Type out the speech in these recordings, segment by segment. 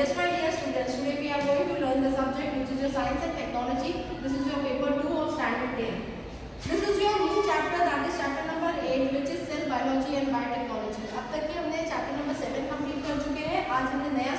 Yes, my dear students, today we are going to learn the subject which is your science and technology. This is your paper 2 of standard 10. This is your new chapter, that is chapter number 8, which is cell biology and biotechnology. अब तक की हमने chapter number 7 complete कर चुके हैं. आज हमने नया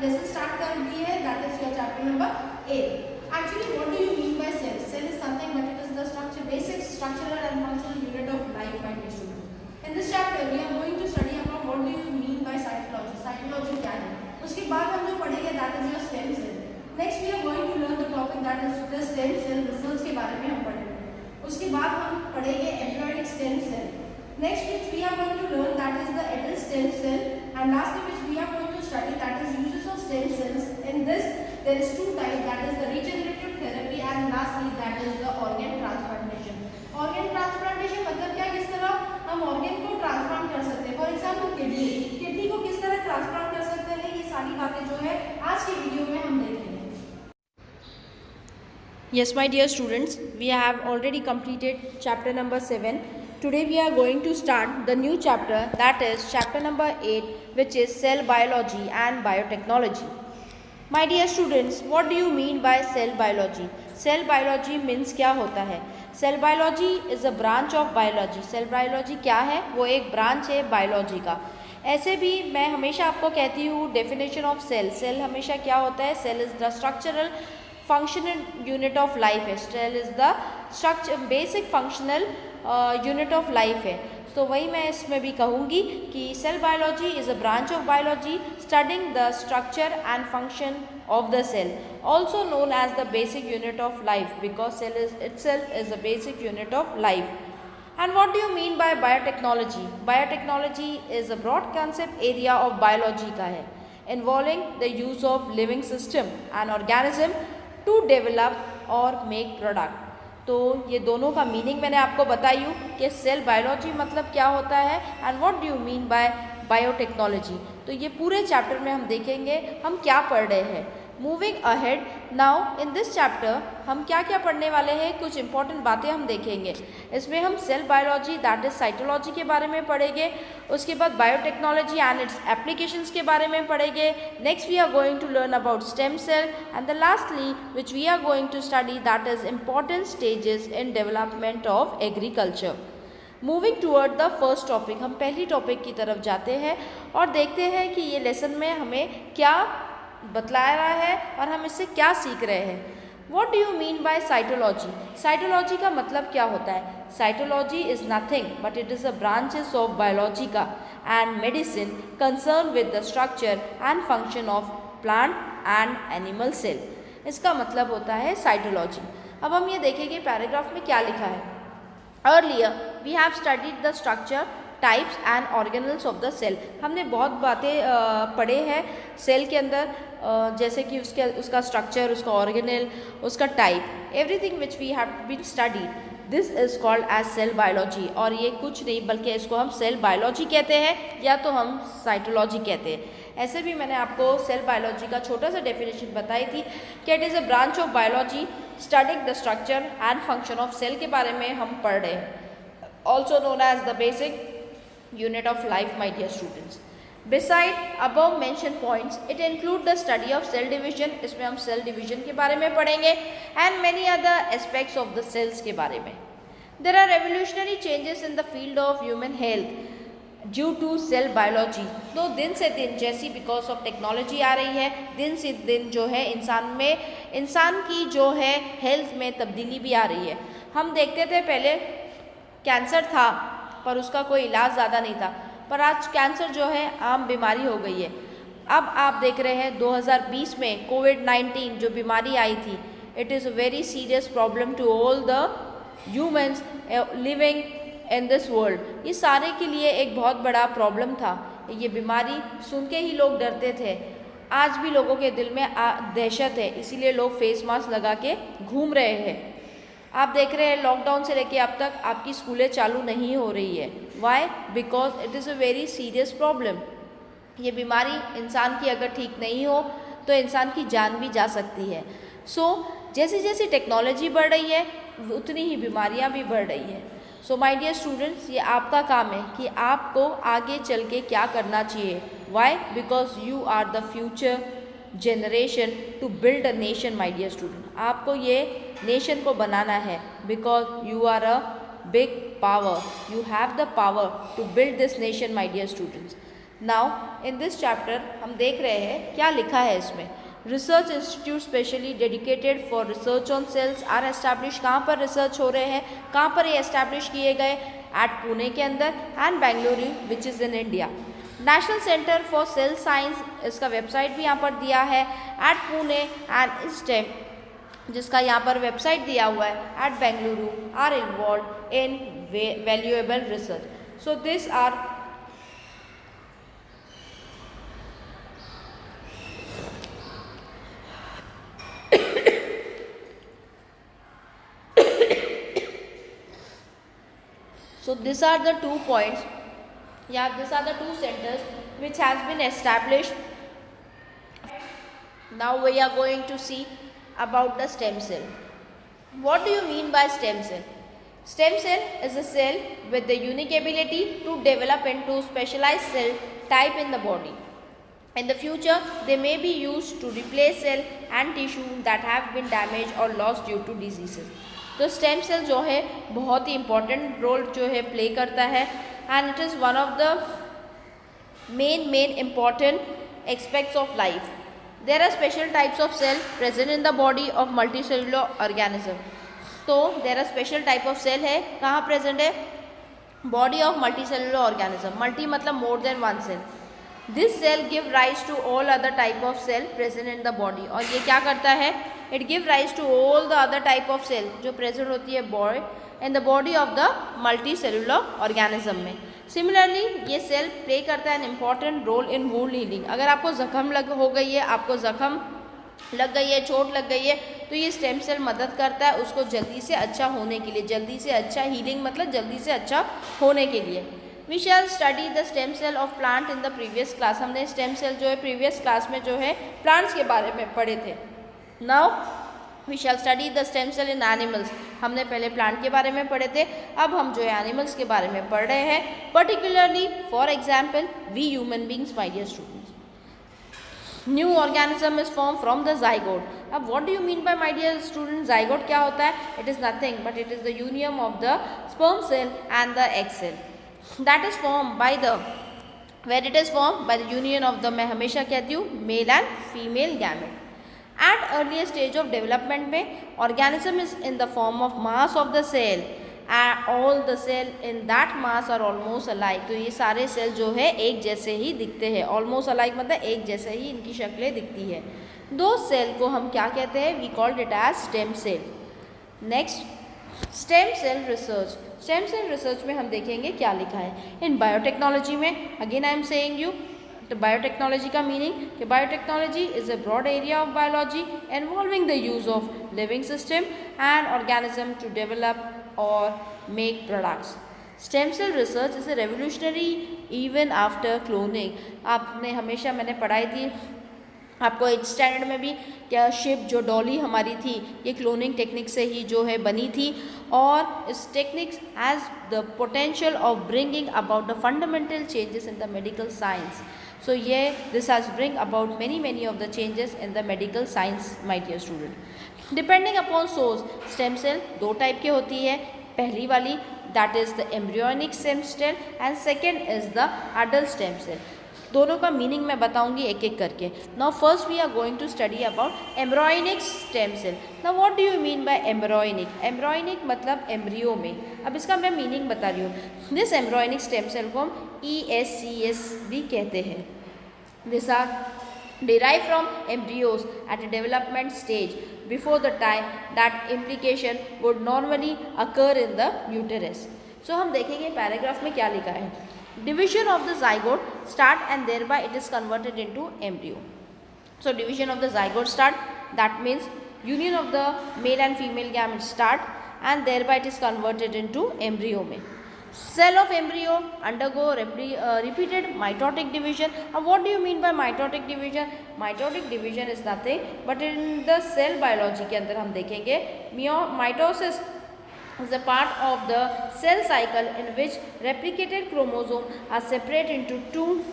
लेसन स्टार्ट कर दी है, that is your chapter number 8. Actually, what do you mean by cell? Cell is something, but it is the structure, basic structural and functional unit of life, my dear students. In this chapter, we are going to study about what do you mean by cytology. Cytology क्या है? उसके बाद हम जो पढ़ेंगे that is your stem cell. Next we are going to learn the topic that is the stem cell research के बारे में हम पढ़ेंगे. उसके बाद हम पढ़ेंगे embryonic stem cell. Next which we are going to learn that is the adult stem cell, and lastly which we are going to study that is uses of stem cells. In this there is two types, that is the regenerative therapy and lastly that is the organ transplantation. Organ transplantation मतलब क्या, किस तरह हम organ को transplant कर सकते हैं. For example kidney को किस तरह ट्रांसप्लांट कर सकते हैं, ये सारी बातें जो है आज के वीडियो में हम देखेंगे. Yes, my dear students, we have already completed chapter number 7. Today we are going to start the new chapter, that is chapter number 8, which is cell biology and biotechnology. My dear students, what do you mean by cell biology? Cell biology means क्या होता है? Cell biology is a branch of biology. Cell biology क्या है? वो एक branch है biology का. ऐसे भी मैं हमेशा आपको कहती हूँ definition of cell. Cell हमेशा क्या होता है? Cell is the structural functional unit of life है. Cell is the structure basic functional unit of life है. तो वही मैं इसमें भी कहूँगी कि cell biology is a branch of biology studying the structure and function of the cell, also known as the basic unit of life, because cell is itself is a basic unit of life. And what do you mean by biotechnology? Biotechnology is a broad concept area of biology का है, involving the use of living system and organism to develop or make product. तो ये दोनों का meaning मैंने आपको बताई हूँ कि सेल बायोलॉजी मतलब क्या होता है and what do you mean bye biotechnology. तो ये पूरे चैप्टर में हम देखेंगे हम क्या पढ़ रहे हैं. Moving ahead now in this chapter हम क्या क्या पढ़ने वाले हैं, कुछ इंपॉर्टेंट बातें हम देखेंगे. इसमें हम cell biology that is cytology के बारे में पढ़ेंगे. उसके बाद बायोटेक्नोलॉजी एंड इट्स एप्लीकेशंस के बारे में पढ़ेंगे. Next we are going to learn about stem cell and the lastly which we are going to study that is important stages in development of agriculture. Moving toward the first topic, हम पहली topic की तरफ जाते हैं और देखते हैं कि ये लेसन में हमें क्या बतला रहा है और हम इससे क्या सीख रहे हैं. What do you mean by cytology? Cytology का मतलब क्या होता है? Cytology is nothing but it is a branches of biology का and medicine concern with the structure and function of plant and animal cell. इसका मतलब होता है साइटोलॉजी. अब हम ये देखेंगे पैराग्राफ में क्या लिखा है. Earlier we have studied the structure, types and organelles of the cell. हमने बहुत बातें पढ़े हैं सेल के अंदर, जैसे कि उसका स्ट्रक्चर, उसका ऑर्गेनेल, उसका type, everything which we have been studied. This is called as cell biology. और ये कुछ नहीं बल्कि इसको हम सेल बायोलॉजी कहते हैं या तो हम साइटोलॉजी कहते हैं. ऐसे भी मैंने आपको सेल बायोलॉजी का छोटा सा डेफिनेशन बताई थी कि it is a branch of biology studying the structure and function of cell के बारे में हम पढ़ रहे हैं. Also known as the basic unit of life, my dear students. Beside above mentioned points, it include the study of cell division. इसमें हम cell division के बारे में पढ़ेंगे and many other aspects of the cells के बारे में. There are revolutionary changes in the field of human health due to cell biology. तो दिन से दिन जैसी because of technology आ रही है, दिन से दिन जो है इंसान की जो है हेल्थ में तब्दीली भी आ रही है. हम देखते थे पहले कैंसर था पर उसका कोई इलाज ज़्यादा नहीं था, पर आज कैंसर जो है आम बीमारी हो गई है. अब आप देख रहे हैं 2020 में कोविड-19 जो बीमारी आई थी, it is a very serious problem to all the humans living in this world. ये सारे के लिए एक बहुत बड़ा प्रॉब्लम था. ये बीमारी सुन के ही लोग डरते थे. आज भी लोगों के दिल में दहशत है, इसीलिए लोग फेस मास्क लगा के घूम रहे हैं. आप देख रहे हैं लॉकडाउन से लेके अब तक आपकी स्कूलें चालू नहीं हो रही है. Why? Because it is a very serious problem. ये बीमारी इंसान की अगर ठीक नहीं हो तो इंसान की जान भी जा सकती है. सो जैसे जैसे टेक्नोलॉजी बढ़ रही है उतनी ही बीमारियां भी बढ़ रही है. सो माय डियर स्टूडेंट्स, ये आपका काम है कि आपको आगे चल के क्या करना चाहिए. Why? Because you are the future generation to build a nation, my dear student. आपको ये nation को बनाना है because you are a big power. You have the power to build this nation, my dear students. Now in this chapter हम देख रहे हैं क्या लिखा है इसमें. Research institute specially dedicated for research on cells are establish. कहाँ पर रिसर्च हो रहे हैं, कहाँ पर ये एस्टैब्लिश किए गए? एट पुणे के अंदर and Bengaluru which is in India. National centre for sale science, इसका वेबसाइट भी यहाँ पर दिया है एट पुणे एंड स्टेम, जिसका यहाँ पर वेबसाइट दिया हुआ है at Bengaluru, are involve in valuable research. So this are so these are the 2 points, these are the 2 centers which has been established. Now we are going to see about the stem cell. What do you mean by stem cell? Stem cell is a cell with the unique ability to develop into specialized cell type in the body. In the future, they may be used to replace cell and tissue that have been damaged or lost due to diseases. तो stem cell जो है बहुत ही important role जो है play करता है and it is one of the main important aspects of life. There are special types of cell present in the body of multicellular organism. तो there are special type of cell है, कहाँ present है? Body of multicellular organism. Multi मतलब more than one cell. This cell give rise to all other type of cell present in the body. और ये क्या करता है? It give rise to all the other type of cell जो present होती है body in the body of the multicellular organism में. Similarly ये सेल प्ले करता है an important role in wound healing. अगर आपको जख्म हो गई है, आपको जख्म लग गई है, चोट लग गई है, तो ये स्टेम सेल मदद करता है उसको जल्दी से अच्छा होने के लिए. जल्दी से अच्छा हीलिंग मतलब जल्दी से अच्छा होने के लिए. We shall study the stem cell of plant in the previous class. हमने स्टेम सेल जो है प्रीवियस क्लास में जो है प्लांट्स के बारे में पढ़े थे. Now we shall study the stem cell in animals. हमने पहले प्लांट के बारे में पढ़े थे, अब हम जो है एनिमल्स के बारे में पढ़ रहे हैं. Particularly for example we human beings, my dear students. New organism is form from the zygote. अब what do you mean by my dear student? Zygote क्या होता है? It is nothing but it is the union of the sperm cell and the egg cell. That is form by the where it is form by the union of the, मैं हमेशा कहती हूँ, male and female gamete. At earlier stage of development में organism is in the form of mass of the cell and all the cell in that mass are almost alike. तो ये सारे cell जो है एक जैसे ही दिखते हैं. almost alike मतलब एक जैसे ही इनकी शक्लें दिखती है. दो सेल को हम क्या कहते हैं? we called it as stem cell. Next stem cell research. stem cell research में हम देखेंगे क्या लिखा है. in biotechnology में again I am saying you तो बायोटेक्नोलॉजी का मीनिंग कि biotechnology is a broad area of biology involving the use of living system and organism to develop or make products. Stem cell research is a revolutionary even after cloning. आपने हमेशा, मैंने पढ़ाई थी आपको 8th standard में भी, क्या ship जो डॉली हमारी थी ये क्लोनिंग टेक्निक से ही जो है बनी थी. और इस techniques has the potential of bringing about the fundamental changes in the medical science. So yeah, this has bring about many of the changes in the medical science, my dear student. Depending upon source, stem cell दो type के होती है. पहली वाली that is the embryonic stem cell and second is the adult stem cell. दोनों का meaning मैं बताऊंगी एक एक करके. Now first we are going to study about embryonic stem cell. Now what do you mean by embryonic? Embryonic मतलब embryo में. अब इसका मैं मीनिंग बता रही हूँ. This embryonic stem cell को हम ESCS भी कहते हैं. These are derived from embryos at a development stage before the time that implication would normally occur in the uterus. So हम देखेंगे पैराग्राफ में क्या लिखा है. Division of the zygote start and thereby it is converted into embryo. So division of the zygote start, that means union of the male and female gametes start and thereby it is converted into embryo में. Cell of embryo undergo repeated mitotic division. Now what do you mean by mitotic division? Mitotic division is nothing but in the cell biology के अंदर हम देखेंगे mitosis is a part of the cell cycle in which replicated chromosomes are separated into two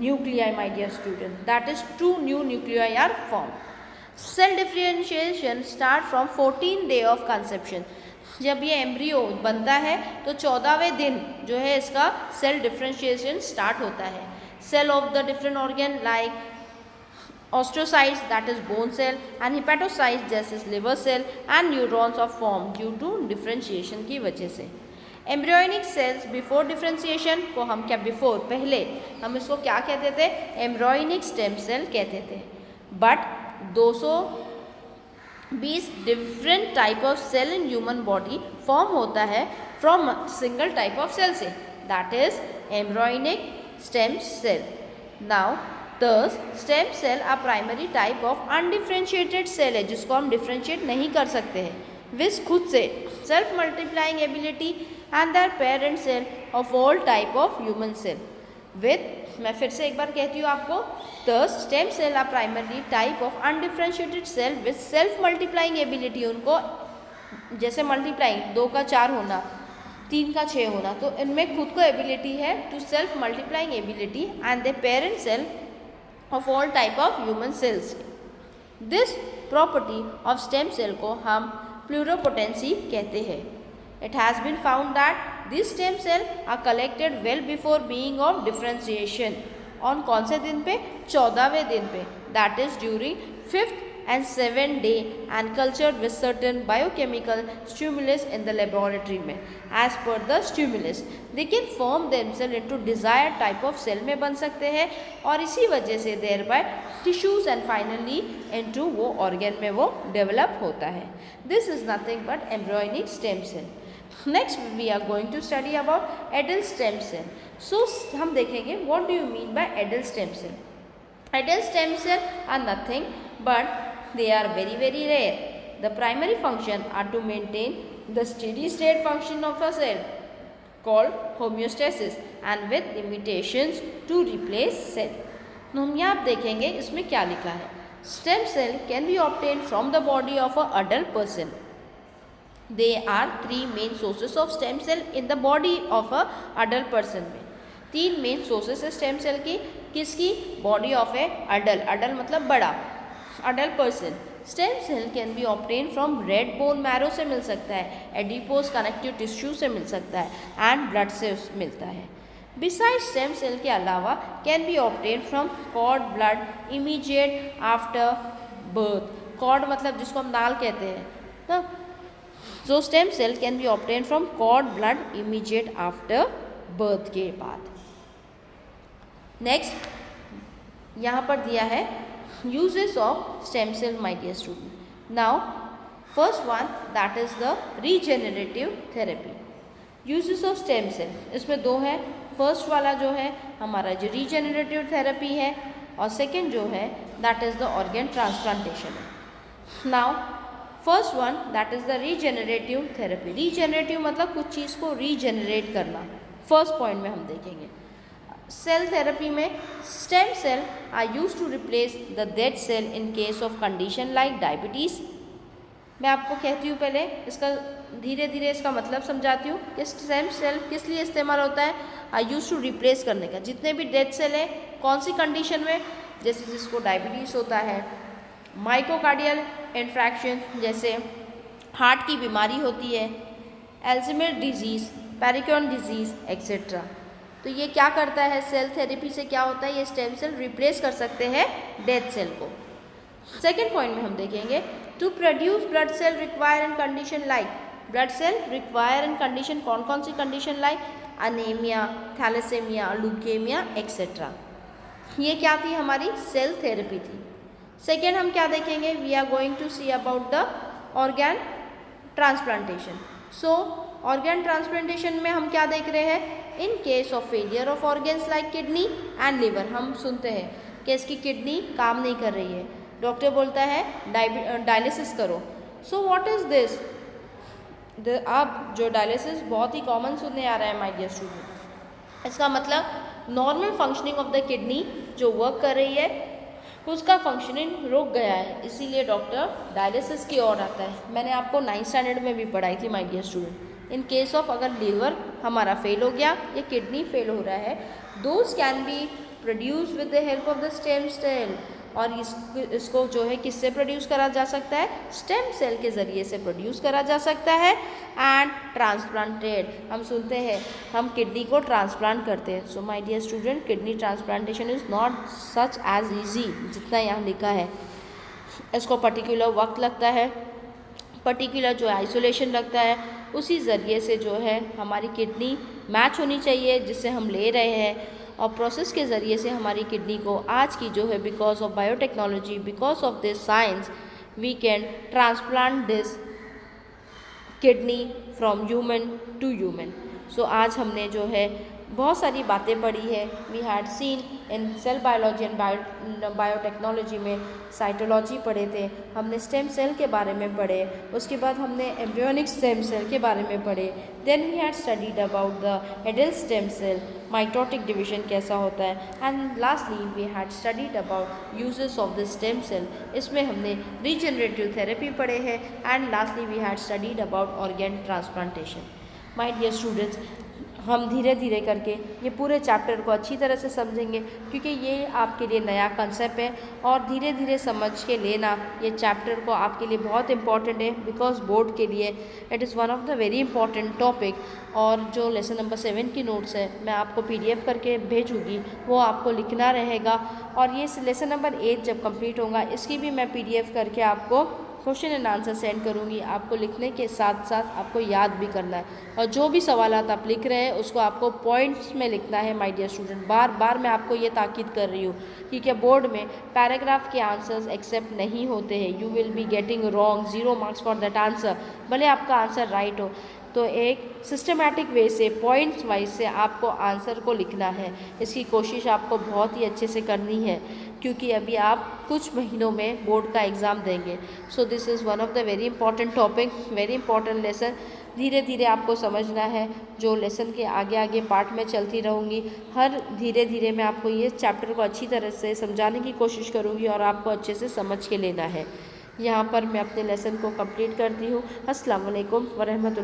nuclei, my dear student. That is, 2 new nuclei are formed. Cell differentiation start from 14th day of conception. जब ये embryo बनता है तो 14वें दिन जो है इसका cell differentiation start होता है. Cell of the different organ like osteocytes, that is bone cell, and hepatocytes जैसे liver cell, and neurons are formed due to differentiation की वजह से. एम्ब्रियोनिक सेल्स बिफोर डिफ्रेंशिएशन को हम क्या बिफोर पहले हम इसको क्या कहते थे, एम्ब्रियोनिक स्टेम सेल कहते थे. But 220 different type of cell in human body form होता है from single type of cell से, that is embryonic stem cell. Now Thus, stem cell are primary type of undifferentiated cell है जिसको हम differentiate नहीं कर सकते हैं, विच खुद से self multiplying ability and their parent cell of all type of human cell. With मैं फिर से एक बार कहती हूँ आपको, Thus, stem cell are primary type of undifferentiated cell with self multiplying ability. उनको जैसे multiplying 2 का 4 होना, 3 का 6 होना, तो इनमें खुद को ability है to self multiplying ability and their parent cell of all type of human cells. This property of stem cell को हम pluripotency कहते हैं. It has been found that these stem cell are collected well before being of differentiation. on कौन से दिन पे, 14वें दिन पे, that is during 5th and 7th day and cultured with certain biochemical stimulus in the laboratory में. As per the stimulus they can form themselves into desired type of cell में बन सकते हैं और इसी वजह से thereby tissues and finally into वो organ में वो develop होता है. This is nothing but embryonic stem cell. Next we are going to study about adult stem cell. So हम देखेंगे what do you mean by adult stem cell. Adult stem cell are nothing but they are very very rare. The primary function are to maintain the steady state function of a cell called homeostasis and with limitations to replace cell. हम यहाँ देखेंगे इसमें क्या लिखा है. Stem cell can be obtained from the body of a adult person. There are 3 main sources of stem cell in the body of a adult person में. 3 main sources है stem cell की, किसकी, body of a adult, adult मतलब बड़ा, adult person. Stem cell can be obtained from red bone marrow से मिल सकता है, adipose connective tissue से मिल सकता है and blood से मिलता है. Besides stem cell के अलावा can be obtained from cord blood immediate after birth. cord मतलब जिसको हम नाल कहते हैं ना. So stem cell can be obtained from cord blood immediate after birth के बाद. Next यहाँ पर दिया है uses of stem cell, my dear student. Now first one, that is the regenerative therapy. Uses of stem cell इसमें 2 है. First वाला जो है हमारा जो रीजेनरेटिव थेरेपी है और सेकेंड जो है that is the organ transplantation. Now first one that is the regenerative therapy. Regenerative मतलब कुछ चीज़ को रीजेनरेट करना. फर्स्ट पॉइंट में हम देखेंगे सेल थेरेपी में stem cell are use to replace the dead cell in case of condition like diabetes. मैं आपको कहती हूँ पहले इसका धीरे धीरे इसका मतलब समझाती हूँ कि स्टेम सेल किस लिए इस्तेमाल होता है. आई यूज टू रिप्लेस करने का. जितने भी डेड सेल है कौन सी कंडीशन में, जैसे जिसको डायबिटीज़ होता है, माइकोकार्डियल इन्फ्रैक्शन जैसे हार्ट की बीमारी होती है, अल्जाइमर डिजीज़, पैरिकॉन डिजीज़ एक्सेट्रा. तो ये क्या करता है, सेल थेरेपी से क्या होता है, ये स्टेम सेल रिप्लेस कर सकते हैं डेड सेल को. सेकेंड पॉइंट में हम देखेंगे to produce blood cell require in condition like. Blood cell require in condition कौन कौन सी condition like anaemia, thalassaemia, leukaemia etcetera. ये क्या थी, हमारी सेल थेरेपी थी. सेकेंड हम क्या देखेंगे, we are going to see about the organ transplantation. So organ transplantation में हम क्या देख रहे हैं, in case of failure of organs like kidney and liver. हम सुनते हैं कि इसकी किडनी काम नहीं कर रही है, डॉक्टर बोलता है डायलिसिस करो. सो व्हाट इज़ दिस, अब जो डायलिसिस बहुत ही कॉमन सुनने आ रहा है माय डियर स्टूडेंट. इसका मतलब normal functioning of the kidney जो वर्क कर रही है उसका फंक्शनिंग रुक गया है, इसीलिए डॉक्टर डायलिसिस की ओर आता है. मैंने आपको 9th स्टैंडर्ड में भी पढ़ाई थी my dear student. In case of अगर लीवर हमारा फेल हो गया या किडनी फेल हो रहा है, those can be produce with the help of the stem cell. और इसको जो है किससे प्रोड्यूस करा जा सकता है, स्टेम सेल के ज़रिए से प्रोड्यूस करा जा सकता है। एंड ट्रांसप्लांटेड, हम सुनते हैं हम किडनी को ट्रांसप्लांट करते हैं। So my dear student, kidney transplantation is not such as easy जितना यहाँ लिखा है। इसको पर्टिकुलर वक्त लगता है, पर्टिकुलर जो आइसोलेशन लगता है, उसी ज़रिए से जो है हमारी किडनी मैच होनी चाहिए जिससे हम ले रहे हैं। और प्रोसेस के ज़रिए से हमारी किडनी को आज की जो है because of biotechnology, because of this science, we can transplant this kidney from human to human. So आज हमने जो है बहुत सारी बातें पढ़ी है। We had seen in cell biology and biotechnology में साइटोलॉजी पढ़े थे, हमने स्टेम सेल के बारे में पढ़े, उसके बाद हमने एम्ब्रियोनिक स्टेम सेल के बारे में पढ़े। Then we had studied about the adult stem cell, mitotic division कैसा होता है। And lastly we had studied about uses of the stem cell, इसमें हमने रीजनरेटिव थेरेपी पढ़े हैं। And lastly we had studied about organ transplantation. My dear students, हम धीरे धीरे करके ये पूरे चैप्टर को अच्छी तरह से समझेंगे क्योंकि ये आपके लिए नया कंसेप्ट है और धीरे धीरे समझ के लेना ये चैप्टर को आपके लिए बहुत इंपॉर्टेंट है बिकॉज बोर्ड के लिए it is one of the very important topic. और जो लेसन नंबर 7 की नोट्स है मैं आपको PDF करके भेजूँगी, वो आपको लिखना रहेगा। और ये लेसन नंबर 8 जब कंप्लीट होगा इसकी भी मैं PDF करके आपको क्वेश्चन एंड आंसर सेंड करूँगी। आपको लिखने के साथ साथ आपको याद भी करना है और जो भी सवालात आप लिख रहे हैं उसको आपको पॉइंट्स में लिखना है। माय डियर स्टूडेंट, बार बार मैं आपको ये ताकीद कर रही हूँ कि क्या बोर्ड में पैराग्राफ के आंसर्स एक्सेप्ट नहीं होते हैं। You will be getting wrong 0 marks for that answer, भले आपका आंसर राइट हो। तो एक सिस्टमैटिक वे से पॉइंट्स वाइज से आपको आंसर को लिखना है। इसकी कोशिश आपको बहुत ही अच्छे से करनी है क्योंकि अभी आप कुछ महीनों में बोर्ड का एग्ज़ाम देंगे। So this is one of the very important topic, very important lesson. धीरे धीरे आपको समझना है, जो लेसन के आगे आगे पार्ट में चलती रहूँगी। हर धीरे धीरे मैं आपको ये चैप्टर को अच्छी तरह से समझाने की कोशिश करूँगी और आपको अच्छे से समझ के लेना है। यहाँ पर मैं अपने लेसन को कंप्लीट करती हूँ। अस्सलाम वालेकुम व रहमतुल्लाह।